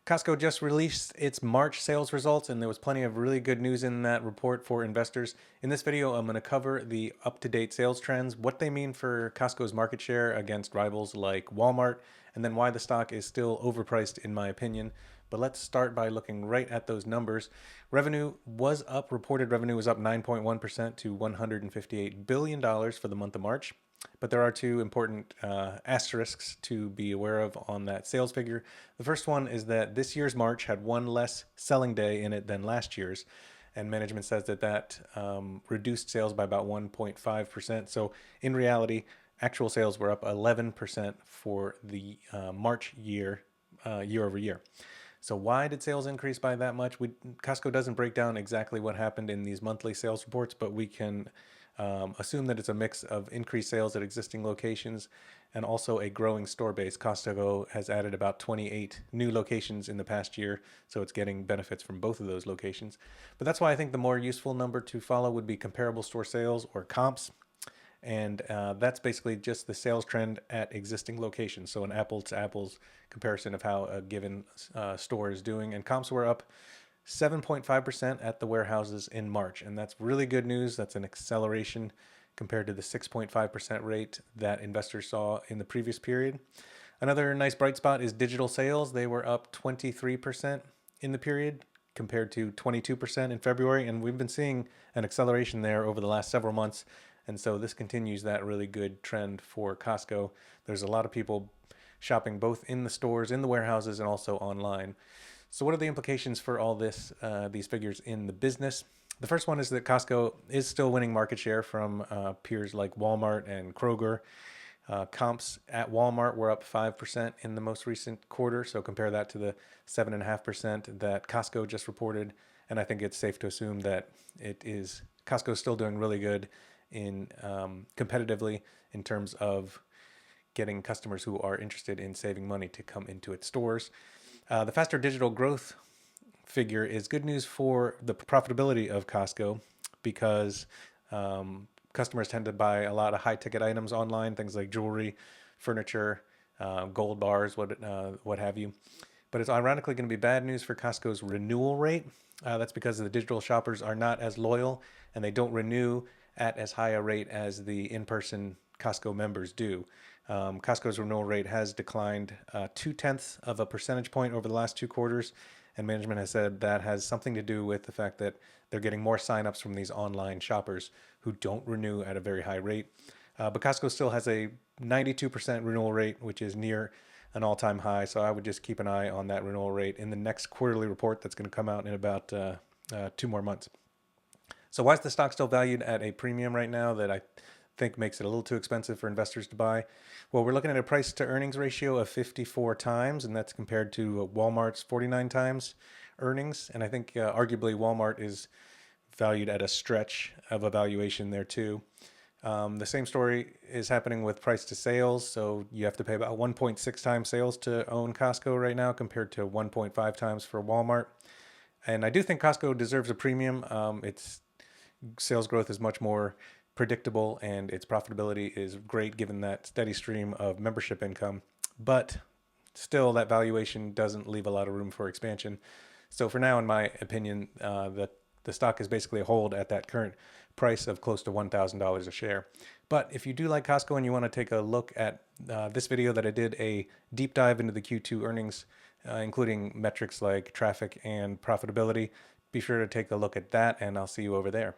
Costco just released its March sales results, and there was plenty of really good news in that report for investors. In this video, I'm going to cover the up-to-date sales trends, what they mean for Costco's market share against rivals like Walmart, and then why the stock is still overpriced in my opinion. But let's start by looking right at those numbers. Revenue was up, reported revenue was up 9.1% to $158 billion for the month of March. But there are two important asterisks to be aware of on that sales figure. The first one is that this year's March had one less selling day in it than last year's, and management says that reduced sales by about 1.5%. So in reality, actual sales were up 11% for the March year over year. So why did sales increase by that much? Costco doesn't break down exactly what happened in these monthly sales reports, but we can assume that it's a mix of increased sales at existing locations and also a growing store base. Costco has added about 28 new locations in the past year, so it's getting benefits from both of those locations. But that's why I think the more useful number to follow would be comparable store sales or comps. And that's basically just the sales trend at existing locations. So an apples to apples comparison of how a given store is doing. And comps were up 7.5% at the warehouses in March. And that's really good news. That's an acceleration compared to the 6.5% rate that investors saw in the previous period. Another nice bright spot is digital sales. They were up 23% in the period compared to 22% in February. And we've been seeing an acceleration there over the last several months. And so this continues that really good trend for Costco. There's a lot of people shopping both in the stores, in the warehouses, and also online. So what are the implications for all this, these figures in the business? The first one is that Costco is still winning market share from peers like Walmart and Kroger. Comps at Walmart were up 5% in the most recent quarter. So compare that to the 7.5% that Costco just reported. And I think it's safe to assume that Costco is still doing really good in competitively in terms of getting customers who are interested in saving money to come into its stores. The faster digital growth figure is good news for the profitability of Costco because customers tend to buy a lot of high ticket items online, things like jewelry, furniture, gold bars, what have you. But it's ironically going to be bad news for Costco's renewal rate. That's because the digital shoppers are not as loyal and they don't renew at as high a rate as the in-person Costco members do. Costco's renewal rate has declined 0.2 of a percentage point over the last 2 quarters, and management has said that has something to do with the fact that they're getting more signups from these online shoppers who don't renew at a very high rate. But Costco still has a 92% renewal rate, which is near an all-time high, so I would just keep an eye on that renewal rate in the next quarterly report that's going to come out in about 2 more months. So why is the stock still valued at a premium right now that I think makes it a little too expensive for investors to buy? Well, we're looking at a price to earnings ratio of 54 times, and that's compared to Walmart's 49 times earnings. And I think arguably Walmart is valued at a stretch of a valuation there too. The same story is happening with price to sales. So you have to pay about 1.6 times sales to own Costco right now compared to 1.5 times for Walmart. And I do think Costco deserves a premium. Its sales growth is much more predictable and its profitability is great given that steady stream of membership income. But still, that valuation doesn't leave a lot of room for expansion. So for now, in my opinion, the stock is basically a hold at that current price of close to $1,000 a share. But if you do like Costco and you want to take a look at this video that I did a deep dive into the Q2 earnings, including metrics like traffic and profitability, be sure to take a look at that, and I'll see you over there.